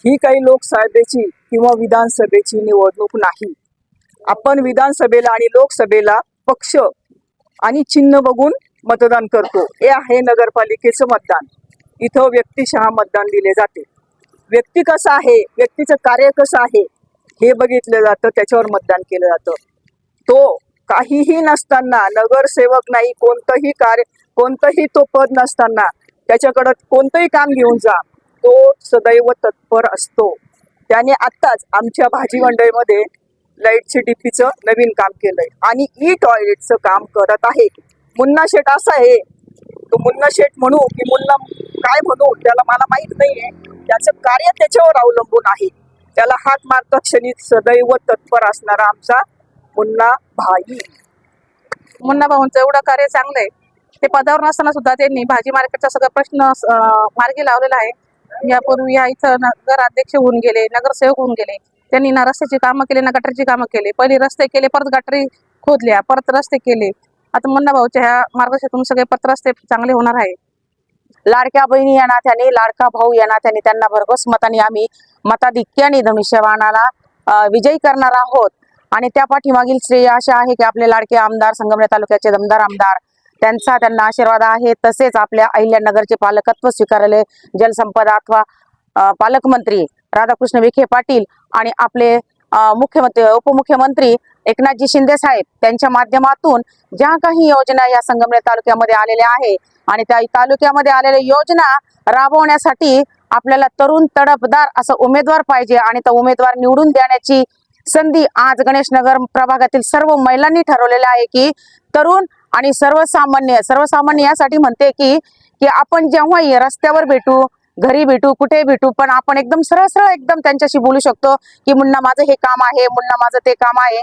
ही काही लोकसभेची किंवा विधानसभेची निवडणूक नाही। आपण विधानसभेला आणि लोकसभेला पक्ष आणि चिन्ह बघून मतदान करतो। हे आहे नगरपालिकेचं मतदान। इथं व्यक्तिशः मतदान दिले जाते। व्यक्ती कसा आहे, व्यक्तीचं कार्य कसं आहे हे बघितलं जातं, त्याच्यावर मतदान केलं जातं। तो काहीही नसताना, नगरसेवक नाही, कोणतंही तो पद नसताना त्याच्याकडे कोणतंही काम घेऊन जा, तो सदैव तत्पर असतो। त्याने आत्ताच आमच्या भाजी मंडईमध्ये लाईटची डीपीचं नवीन काम केलंय आणि ई टॉयलेटचं काम करत आहे। मुन्ना शेठ असा आहे, तो मुन्ना शेठ म्हणू की मुन्ना काय म्हणू त्याला मला माहित नाहीये। त्याचं कार्य त्याच्यावर अवलंबून आहे। त्याला हात मारता क्षणी सदैव तत्पर असणारा आमचा मुन्ना भाई। मुन्ना भाऊंचं एवढं कार्य चांगलं आहे। ते पदावर नसताना सुद्धा त्यांनी भाजी मार्केटचा सगळा प्रश्न मार्गी लावलेला आहे। यापूर्वी या इथं नगराध्यक्ष होऊन गेले, नगरसेवक होऊन गेले। त्यांनी ना रस्त्याची कामं केले, ना गटरची कामं केले। पहिले रस्ते केले, परत गटरी खोदल्या, परत रस्ते केले। आता मुन्ना भाऊच्या ह्या मार्गदर्शनातून सगळे परत रस्ते चांगले होणार आहे। लाडक्या बहिणी या नात्याने, लाडका भाऊ या नात्याने त्यांना भरघोस मताने आम्ही मताधिक्याने धनुष्यबाणाला विजयी करणार आहोत। आणि त्या पाठीमागील श्रेय असे आहे की आपले लाडके आमदार, संगमनेर तालुक्याचे दमदार आमदार, त्यांना आशीर्वाद आहे। तसेच आपल्या अहिल्यानगरचे पालकत्व स्वीकारले जलसंपदा अथवा पालकमंत्री राधाकृष्ण विखे पाटील आणि आपले मुख्यमंत्री उपमुख्यमंत्री एकनाथजी शिंदे साहेब, त्यांच्या माध्यमातून ज्या काही योजना या संगमनेर तालुक्यामध्ये आलेल्या आहे आणि त्या तालुक्यामध्ये आलेल्या योजना राबवण्यासाठी आपल्याला तरुण तडफदार असं उमेदवार पाहिजे आणि तो उमेदवार निवडून देण्याची संधी आज गणेशनगर प्रभागातील सर्व महिलांनी ठरवलेलं आहे की तरुण आणि सर्वसामान्य यासाठी म्हणते की आपण जेव्हा रस्त्यावर भेटू, घरी भेटू, कुठे भेटू, पण आपण एकदम सरळ एकदम त्यांच्याशी बोलू शकतो की मुन्ना माझं हे काम आहे, मुन्ना माझं ते काम आहे।